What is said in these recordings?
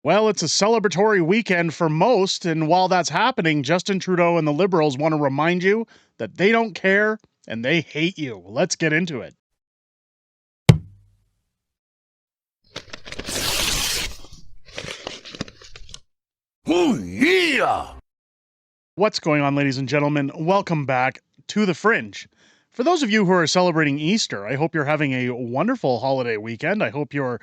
Well, it's a celebratory weekend for most, and while that's happening, Justin Trudeau and the Liberals want to remind you that they don't care and they hate you. Let's get into it. Oh, yeah! What's going on, ladies and gentlemen? Welcome back to the Fringe. For those of you who are celebrating Easter, I hope you're having a wonderful holiday weekend. I hope you're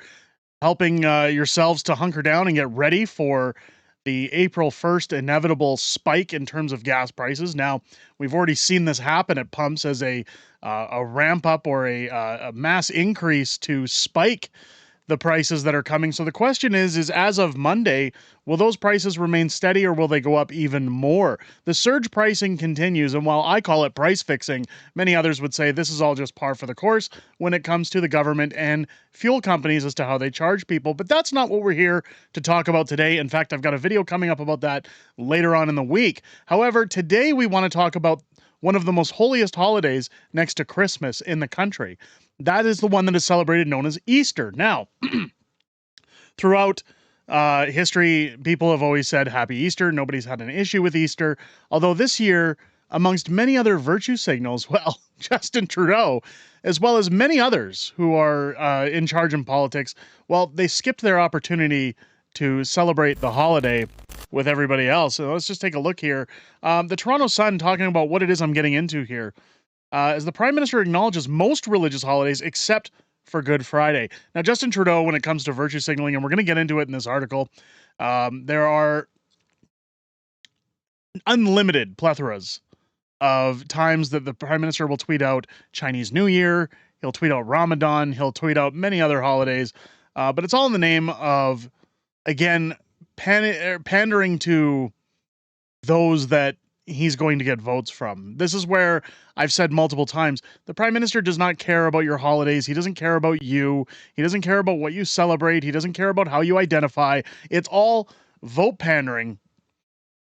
helping yourselves to hunker down and get ready for the April 1st inevitable spike in terms of gas prices. Now, we've already seen this happen at pumps as a ramp up or a mass increase to spike the prices that are coming. So the question is as of Monday, will those prices remain steady or will they go up even more? The surge pricing continues, and while I call it price fixing, many others would say this is all just par for the course when it comes to the government and fuel companies as to how they charge people. But that's not what we're here to talk about today. In fact, I've got a video coming up about that later on in the week. However, today we want to talk about one of the most holiest holidays next to Christmas in the country. That is the one that is celebrated known as Easter. Now, throughout history, people have always said Happy Easter. Nobody's had an issue with Easter. Although this year, amongst many other virtue signals, well, Justin Trudeau, as well as many others who are in charge in politics, well, they skipped their opportunity to celebrate the holiday with everybody else. So let's just take a look here. The Toronto Sun talking about what it is I'm getting into here. As the Prime Minister acknowledges most religious holidays except for Good Friday. Now, Justin Trudeau, when it comes to virtue signaling, and we're going to get into it in this article, there are unlimited plethoras of times that the Prime Minister will tweet out Chinese New Year, he'll tweet out Ramadan, he'll tweet out many other holidays, but it's all in the name of, again, pandering to those that he's going to get votes from. This is where I've said multiple times, the Prime Minister does not care about your holidays. He doesn't care about you. He doesn't care about what you celebrate. He doesn't care about how you identify. It's all vote pandering.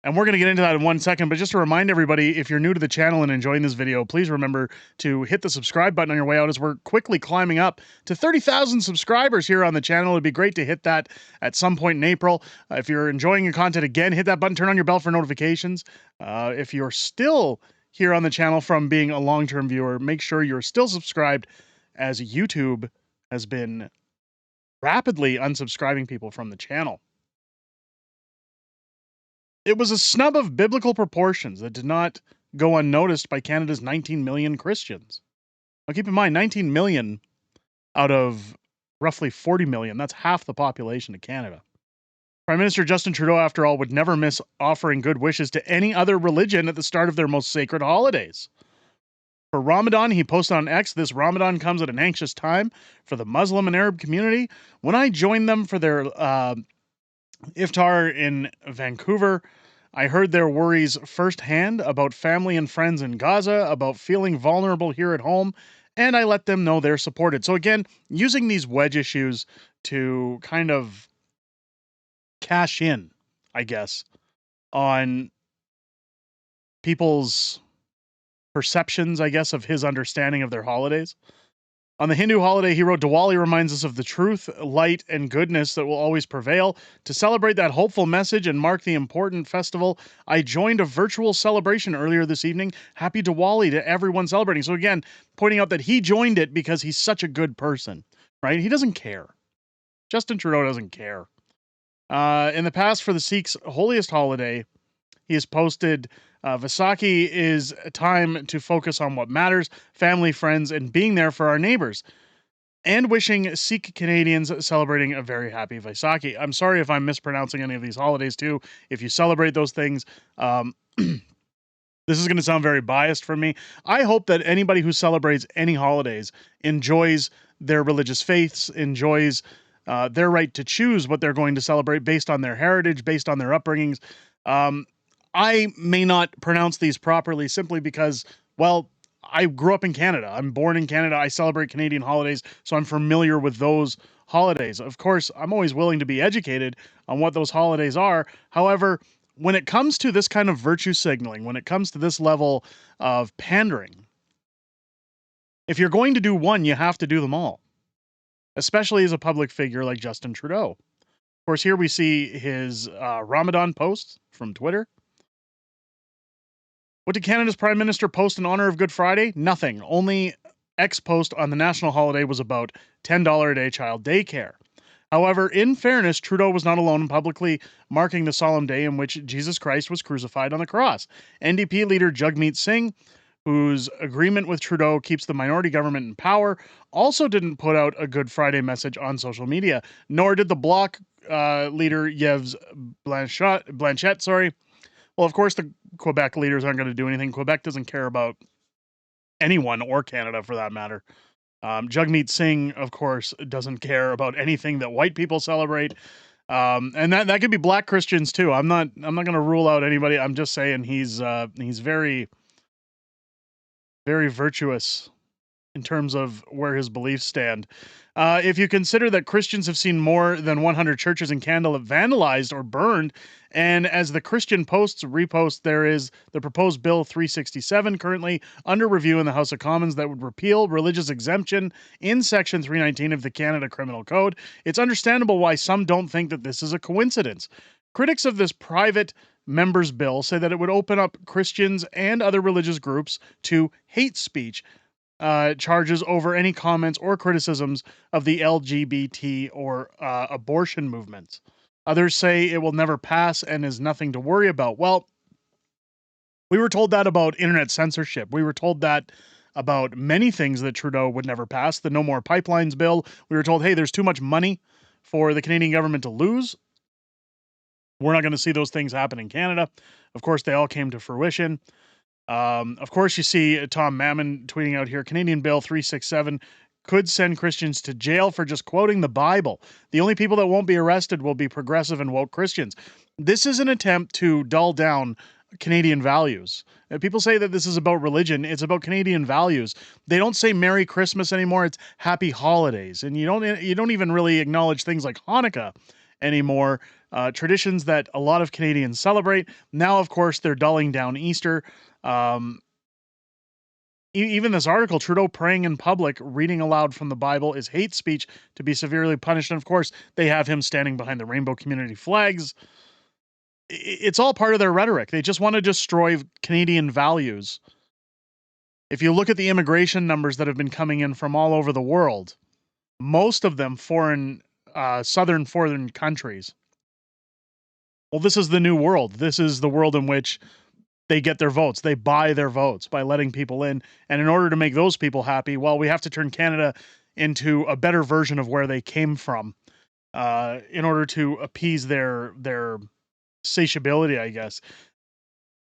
And we're going to get into that in 1 second, but just to remind everybody, if you're new to the channel and enjoying this video, please remember to hit the subscribe button on your way out as we're quickly climbing up to 30,000 subscribers here on the channel. It'd be great to hit that at some point in April. If you're enjoying your content, again, hit that button, turn on your bell for notifications. If you're still here on the channel from being a long-term viewer, make sure you're still subscribed, as YouTube has been rapidly unsubscribing people from the channel. It was a snub of biblical proportions that did not go unnoticed by Canada's 19 million Christians. Now keep in mind, 19 million out of roughly 40 million, that's half the population of Canada. Prime Minister Justin Trudeau, after all, would never miss offering good wishes to any other religion at the start of their most sacred holidays. For Ramadan, he posted on X, "This Ramadan comes at an anxious time for the Muslim and Arab community. When I joined them for their Iftar in Vancouver, I heard their worries firsthand about family and friends in Gaza, about feeling vulnerable here at home, and I let them know they're supported." So again, using these wedge issues to kind of cash in, I guess, on people's perceptions, I guess, of his understanding of their holidays. On the Hindu holiday, he wrote, "Diwali reminds us of the truth, light, and goodness that will always prevail. To celebrate that hopeful message and mark the important festival, I joined a virtual celebration earlier this evening. Happy Diwali to everyone celebrating." So again, pointing out that he joined it because he's such a good person, right? He doesn't care. Justin Trudeau doesn't care. In the past, for the Sikhs' holiest holiday, he has posted, "Vaisakhi is a time to focus on what matters, family, friends, and being there for our neighbors, and wishing Sikh Canadians celebrating a very happy Vaisakhi." I'm sorry if I'm mispronouncing any of these holidays too. If you celebrate those things, this is going to sound very biased from me. I hope that anybody who celebrates any holidays enjoys their religious faiths, enjoys their right to choose what they're going to celebrate based on their heritage, based on their upbringings. I may not pronounce these properly simply because, well, I grew up in Canada. I'm born in Canada. I celebrate Canadian holidays, so I'm familiar with those holidays. Of course, I'm always willing to be educated on what those holidays are. However, when it comes to this kind of virtue signaling, when it comes to this level of pandering, if you're going to do one, you have to do them all, especially as a public figure like Justin Trudeau. Of course, here we see his Ramadan posts from Twitter. What did Canada's Prime Minister post in honor of Good Friday? Nothing. Only X post on the national holiday was about $10 a day child daycare. However, in fairness, Trudeau was not alone in publicly marking the solemn day in which Jesus Christ was crucified on the cross. NDP leader Jagmeet Singh, whose agreement with Trudeau keeps the minority government in power, also didn't put out a Good Friday message on social media, nor did the Bloc leader Yves Blanchette. Well, of course, the Quebec leaders aren't going to do anything. Quebec doesn't care about anyone or Canada for that matter. Jagmeet Singh, of course, doesn't care about anything that white people celebrate. And that could be black Christians too. I'm not going to rule out anybody. I'm just saying he's very, very virtuous in terms of where his beliefs stand. If you consider that Christians have seen more than 100 churches in Canada vandalized or burned, and as the Christian Post's repost, there is the proposed Bill 367 currently under review in the House of Commons that would repeal religious exemption in Section 319 of the Canada Criminal Code. It's understandable why some don't think that this is a coincidence. Critics of this private members' bill say that it would open up Christians and other religious groups to hate speech charges over any comments or criticisms of the LGBT or abortion movements. Others say it will never pass and is nothing to worry about. Well, we were told that about internet censorship. We were told that about many things that Trudeau would never pass. The No More Pipelines bill. We were told, hey, there's too much money for the Canadian government to lose. We're not going to see those things happen in Canada. Of course, they all came to fruition. Of course, you see Tom Mammon tweeting out here, Canadian Bill 367 could send Christians to jail for just quoting the Bible. The only people that won't be arrested will be progressive and woke Christians. This is an attempt to dull down Canadian values. People say that this is about religion. It's about Canadian values. They don't say Merry Christmas anymore. It's Happy Holidays. And you don't even really acknowledge things like Hanukkah anymore. Traditions that a lot of Canadians celebrate. Now, of course, they're dulling down Easter. Even this article, Trudeau praying in public, reading aloud from the Bible is hate speech to be severely punished. And of course, they have him standing behind the rainbow community flags. It's all part of their rhetoric. They just want to destroy Canadian values. If you look at the immigration numbers that have been coming in from all over the world, most of them southern foreign countries. Well, this is the new world. This is the world in which they get their votes. They buy their votes by letting people in. And in order to make those people happy, well, we have to turn Canada into a better version of where they came from in order to appease their satiability, I guess.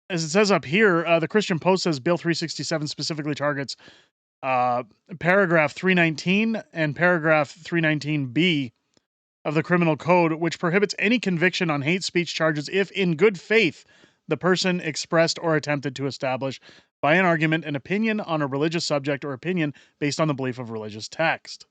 As it says up here, the Christian Post says Bill 367 specifically targets paragraph 319 and paragraph 319B of the Criminal Code, which prohibits any conviction on hate speech charges if, in good faith, the person expressed or attempted to establish by an argument an opinion on a religious subject or opinion based on the belief of religious text.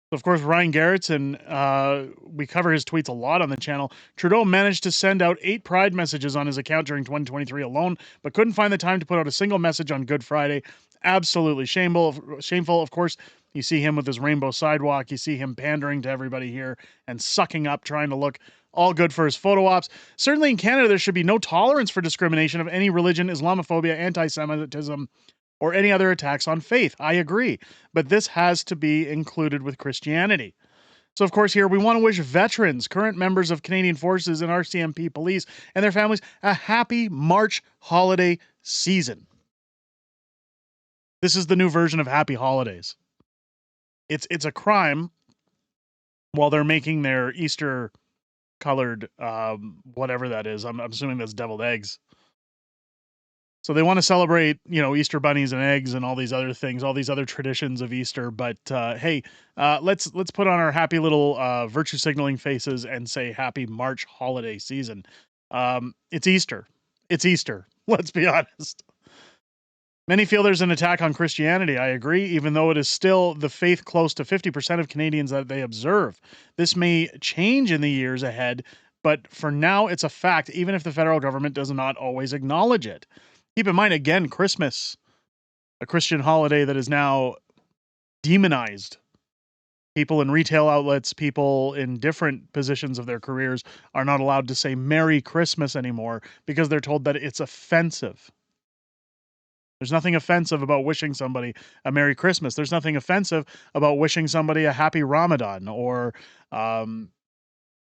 So, of course, Ryan Garrettson, we cover his tweets a lot on the channel. Trudeau managed to send out 8 pride messages on his account during 2023 alone, but couldn't find the time to put out a single message on Good Friday. Absolutely shameful. Of course, you see him with his rainbow sidewalk. You see him pandering to everybody here and sucking up, trying to look all good for his photo ops. Certainly in Canada, there should be no tolerance for discrimination of any religion, Islamophobia, anti-Semitism, or any other attacks on faith. I agree. But this has to be included with Christianity. So, of course, here we want to wish veterans, current members of Canadian Forces and RCMP police and their families a happy March holiday season. This is the new version of Happy Holidays. It's a crime while they're making their Easter colored whatever that is. I'm assuming that's deviled eggs. So they want to celebrate, Easter bunnies and eggs and all these other things, all these other traditions of Easter. But hey, let's put on our happy little virtue signaling faces and say Happy March holiday season. It's Easter. It's Easter. Let's be honest. Many feel there's an attack on Christianity. I agree, even though it is still the faith close to 50% of Canadians that they observe. This may change in the years ahead, but for now, it's a fact, even if the federal government does not always acknowledge it. Keep in mind, again, Christmas, a Christian holiday that is now demonized People in retail outlets, people in different positions of their careers are not allowed to say Merry Christmas anymore because they're told that it's offensive. There's nothing offensive about wishing somebody a Merry Christmas. There's nothing offensive about wishing somebody a Happy Ramadan or um,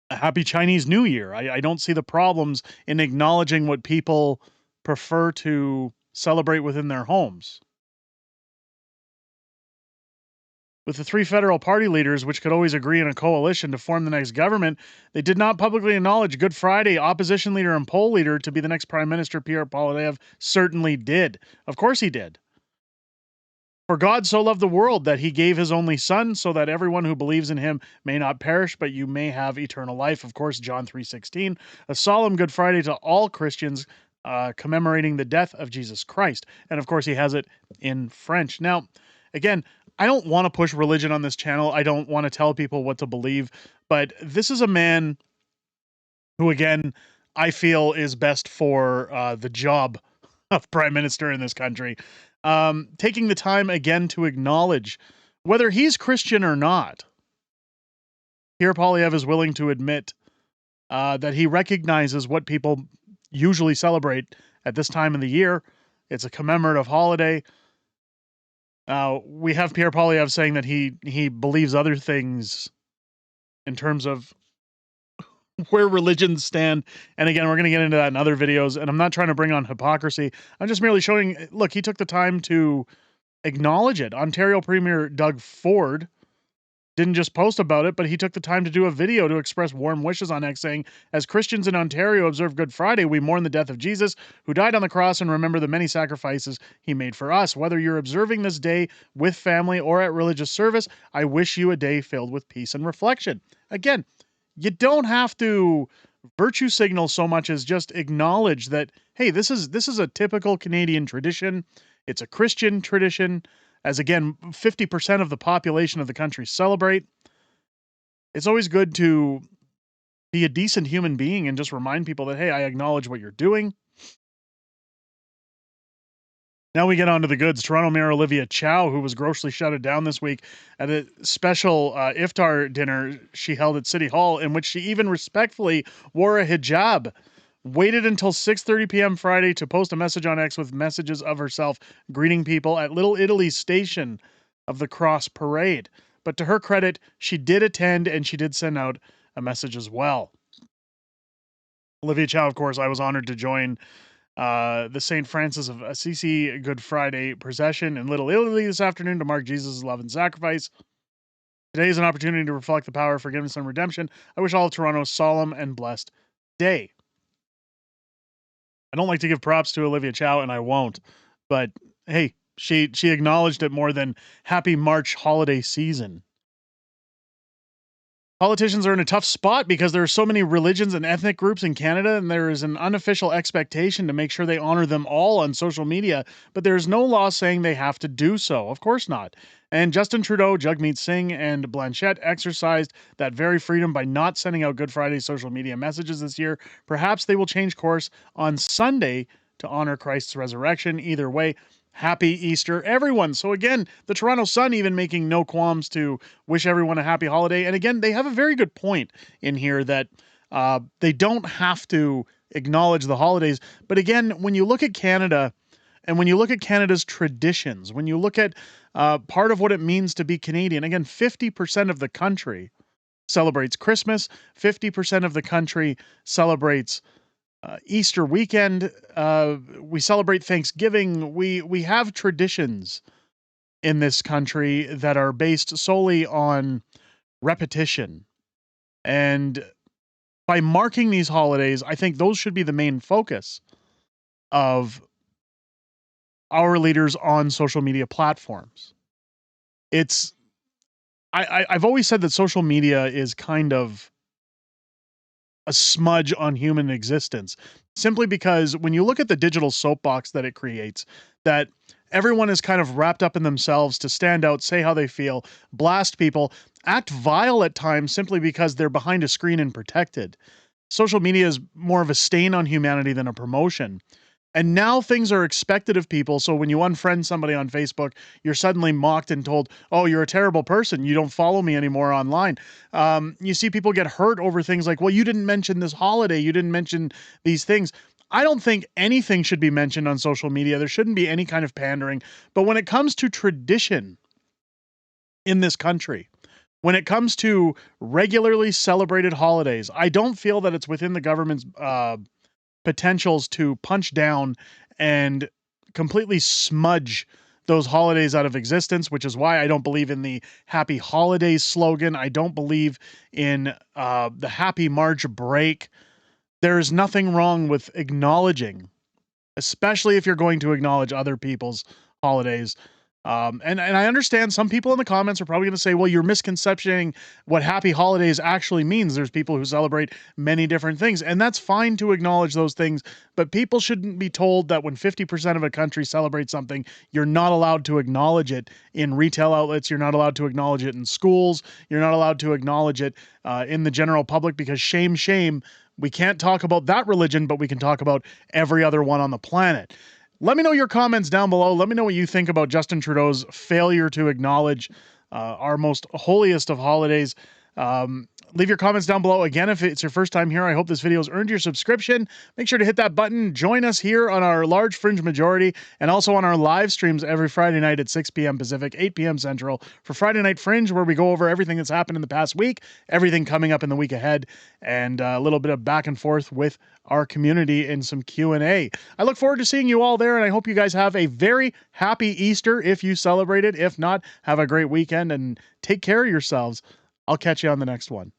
a Happy Chinese New Year. I don't see the problems in acknowledging what people prefer to celebrate within their homes. With the three federal party leaders, which could always agree in a coalition to form the next government, they did not publicly acknowledge Good Friday. Opposition leader and poll leader to be the next Prime Minister, Pierre Poilievre, certainly did. Of course he did. For God so loved the world that he gave his only son, so that everyone who believes in him may not perish, but you may have eternal life. Of course, John 3:16, a solemn Good Friday to all Christians, commemorating the death of Jesus Christ. And of course, he has it in French. Now, again, I don't want to push religion on this channel. I don't want to tell people what to believe, but this is a man who, again, I feel is best for the job of prime minister in this country. Taking the time again to acknowledge whether he's Christian or not. Pierre Poilievre is willing to admit that he recognizes what people usually celebrate at this time of the year. It's a commemorative holiday. We have Pierre Poilievre saying that he believes other things in terms of where religions stand. And again, we're going to get into that in other videos. And I'm not trying to bring on hypocrisy. I'm just merely showing, look, he took the time to acknowledge it. Ontario Premier Doug Ford didn't just post about it, but he took the time to do a video to express warm wishes on X, saying, as Christians in Ontario observe Good Friday, we mourn the death of Jesus, who died on the cross, and remember the many sacrifices he made for us. Whether you're observing this day with family or at religious service, I wish you a day filled with peace and reflection. Again, you don't have to virtue signal so much as just acknowledge that, hey, this is a typical Canadian tradition. It's a Christian tradition. As again, 50% of the population of the country celebrate. It's always good to be a decent human being and just remind people that, hey, I acknowledge what you're doing. Now we get on to the goods. Toronto Mayor Olivia Chow, who was grossly shouted down this week at a special iftar dinner she held at City Hall, in which she even respectfully wore a hijab, waited until 6:30 p.m. Friday to post a message on X with messages of herself greeting people at Little Italy's station of the Cross Parade. But to her credit, she did attend and she did send out a message as well. Olivia Chow, of course, I was honored to join the St. Francis of Assisi Good Friday procession in Little Italy this afternoon to mark Jesus' love and sacrifice. Today is an opportunity to reflect the power of forgiveness and redemption. I wish all of Toronto a solemn and blessed day. I don't like to give props to Olivia Chow, and I won't. But hey, she acknowledged it more than happy March holiday season. Politicians are in a tough spot because there are so many religions and ethnic groups in Canada, and there is an unofficial expectation to make sure they honor them all on social media, but there is no law saying they have to do so. Of course not. And Justin Trudeau, Jagmeet Singh, and Blanchette exercised that very freedom by not sending out Good Friday social media messages this year. Perhaps they will change course on Sunday to honor Christ's resurrection. Either way, happy Easter, everyone. So again, the Toronto Sun even making no qualms to wish everyone a happy holiday. And again, they have a very good point in here that they don't have to acknowledge the holidays. But again, when you look at Canada and when you look at Canada's traditions, when you look at part of what it means to be Canadian, again, 50% of the country celebrates Christmas, 50% of the country celebrates Easter weekend. We celebrate Thanksgiving. We have traditions in this country that are based solely on repetition. And by marking these holidays, I think those should be the main focus of our leaders on social media platforms. I've always said that social media is kind of a smudge on human existence, simply because when you look at the digital soapbox that it creates, that everyone is kind of wrapped up in themselves to stand out, say how they feel, blast people, act vile at times simply because they're behind a screen and protected. Social media is more of a stain on humanity than a promotion. And now things are expected of people. So when you unfriend somebody on Facebook, you're suddenly mocked and told, oh, you're a terrible person. You don't follow me anymore online. You see people get hurt over things like, well, you didn't mention this holiday. You didn't mention these things. I don't think anything should be mentioned on social media. There shouldn't be any kind of pandering. But when it comes to tradition in this country, when it comes to regularly celebrated holidays, I don't feel that it's within the government's potentials to punch down and completely smudge those holidays out of existence, which is why I don't believe in the Happy Holidays slogan. I don't believe in the Happy March break. There is nothing wrong with acknowledging, especially if you're going to acknowledge other people's holidays. And I understand some people in the comments are probably going to say, well, you're misconceptioning what happy holidays actually means. There's people who celebrate many different things, and that's fine to acknowledge those things, but people shouldn't be told that when 50% of a country celebrates something, you're not allowed to acknowledge it in retail outlets. You're not allowed to acknowledge it in schools. You're not allowed to acknowledge it in the general public, because shame, shame. We can't talk about that religion, but we can talk about every other one on the planet. Let me know your comments down below. Let me know what you think about Justin Trudeau's failure to acknowledge our most holiest of holidays. Leave your comments down below. Again, if it's your first time here, I hope this video has earned your subscription. Make sure to hit that button. Join us here on our large Fringe majority, and also on our live streams every Friday night at 6 p.m. Pacific, 8 p.m. Central for Friday Night Fringe, where we go over everything that's happened in the past week, everything coming up in the week ahead, and a little bit of back and forth with our community in some Q&A. I look forward to seeing you all there, and I hope you guys have a very happy Easter if you celebrate it. If not, have a great weekend and take care of yourselves. I'll catch you on the next one.